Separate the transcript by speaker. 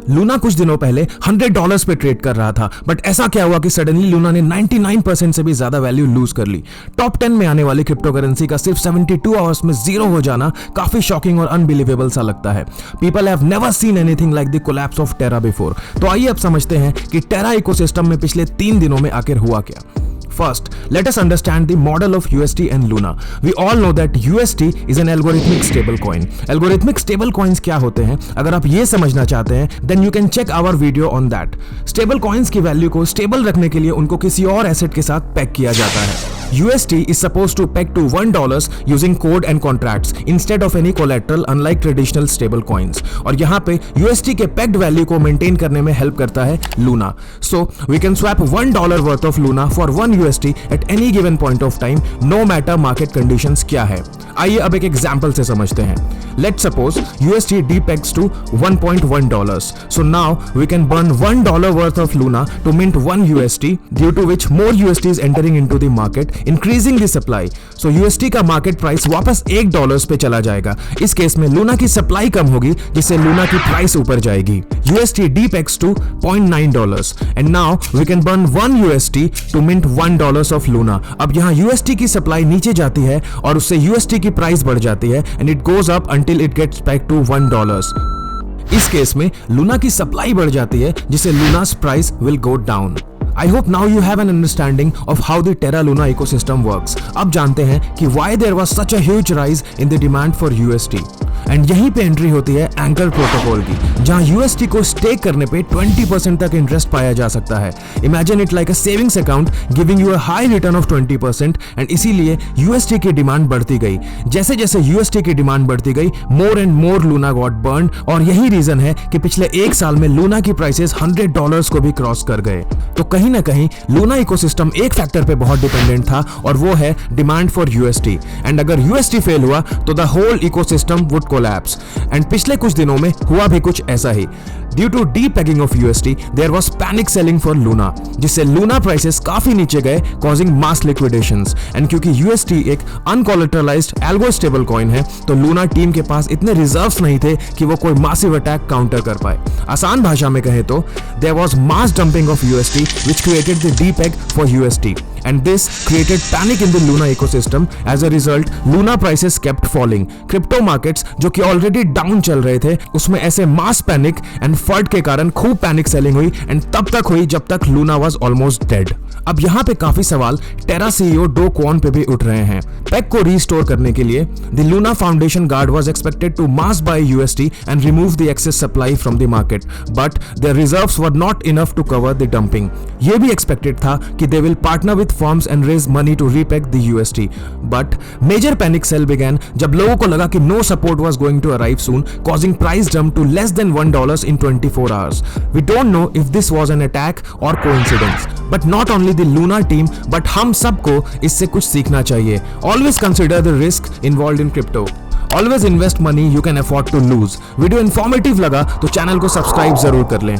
Speaker 1: Luna कुछ दिनों पहले $100 पे ट्रेड कर रहा था, बट ऐसा क्या हुआ कि सडनली लूना ने 99% से भी ज्यादा वैल्यू लूज कर ली। टॉप 10 में आने वाली क्रिप्टो करेंसी का सिर्फ 72 आवर्स में जीरो हो जाना काफी शॉकिंग और अनबिलीवेबल सा लगता है। People have never seen anything like the collapse of Terra before. तो आइए अब समझते हैं कि टेरा इकोसिस्टम में पिछले 3 दिनों में आखिर हुआ क्या। First, let us understand the model of UST and Luna. We all know that UST is an algorithmic stable coin. Algorithmic stable coins क्या होते हैं? अगर आप ये समझना चाहते हैं, then you can check our video on that. Stable coins की वैल्यू को स्टेबल रखने के लिए उनको किसी और एसेट के साथ पैक किया जाता है। UST is supposed to peg to $1 using code and contracts instead of any collateral, unlike traditional stable coins. और यहाँ पे UST के pegged value को maintain करने में help करता है Luna. So we can swap $1 worth of Luna for 1 UST at any given point of time, no matter market conditions क्या है। आइए अब एक एग्जाम्पल से समझते हैं। Let's suppose UST depegs to $1.1. So now we can burn $1 worth of Luna to mint 1 UST, due to which more UST is entering into the market, increasing the supply. So UST का market price वापस $1 पे चला जाएगा। इस case में Luna की supply कम होगी, जिससे लूना की प्राइस ऊपर जाएगी। UST depegs to $0.9 and now we can burn 1 UST to mint $1 of Luna. अब यहाँ UST की सप्लाई नीचे जाती है और उससे UST की प्राइस बढ़ जाती है and it goes up until it gets back to $1. इस केस में लूना की सप्लाई बढ़ जाती है, जिससे लूना's price will go down. I hope now you have an understanding of how the Terra Luna ecosystem works. अब जानते हैं कि why there was such a huge rise in the demand for UST. And यहीं पे entry होती है anchor protocol की, जहां UST को स्टेक करने पे 20% तक इंटरेस्ट पाया जा सकता है। Imagine it like a savings account giving you a high return of 20%। And इसीलिए UST की डिमांड बढ़ती गई। जैसे जैसे UST की डिमांड बढ़ती गई, more and more Luna got burn. और यही रीजन है कि पिछले 1 साल में लूना की प्राइसेस $100 को भी क्रॉस कर गए। तो कहीं ना कहीं लूना इकोसिस्टम एक फैक्टर पे बहुत डिपेंडेंट था, और वो है डिमांड फॉर UST। एंड अगर UST फेल हुआ तो the whole ecosystem would collapse. And पिछले कुछ दिनों में हुआ भी कुछ ऐसा ही। Due to depegging of UST there was panic selling for Luna, जिससे लूना प्राइसेस काफी नीचे गए, कॉजिंग मास लिक्विडेशंस। एंड क्योंकि UST एक अनकोलेटरलाइज्ड एल्गो स्टेबल कॉइन है, तो लूना टीम के पास इतने रिजर्व्स नहीं थे कि वो कोई मासिव अटैक काउंटर कर पाए। आसान भाषा में कहें तो there was mass dumping of UST which created the depeg for UST, and this created panic in the Luna ecosystem. As a result, Luna prices kept falling. Crypto markets जो कि already down चल रहे थे, उसमें ऐसे मास panic and फर्ड के कारण खूब पैनिक सेलिंग हुई, एंड तब तक हुई जब तक लूना वाज ऑलमोस्ट डेड। अब यहाँ पे काफी सवाल टेरा CEO डो क्वॉन पे भी उठ रहे हैं। पेग को रीस्टोर करने के लिए the Luna Foundation Guard was expected to mass buy UST and remove the excess supply from the market, but their reserves were not enough to cover the dumping. ये भी एक्सपेक्टेड था कि they will partner with firms and raise money to repeg the UST, but major panic sell began जब लोगों को लगा कि no support was going to arrive soon, causing price jump to less than $1 in 24 hours. We don't know if this was an attack or coincidence. But not only the Luna team, but हम सबको इससे कुछ सीखना चाहिए. Always consider the risk involved in crypto. Always invest money you can afford to lose. Video informative लगा तो channel को subscribe जरूर कर लें।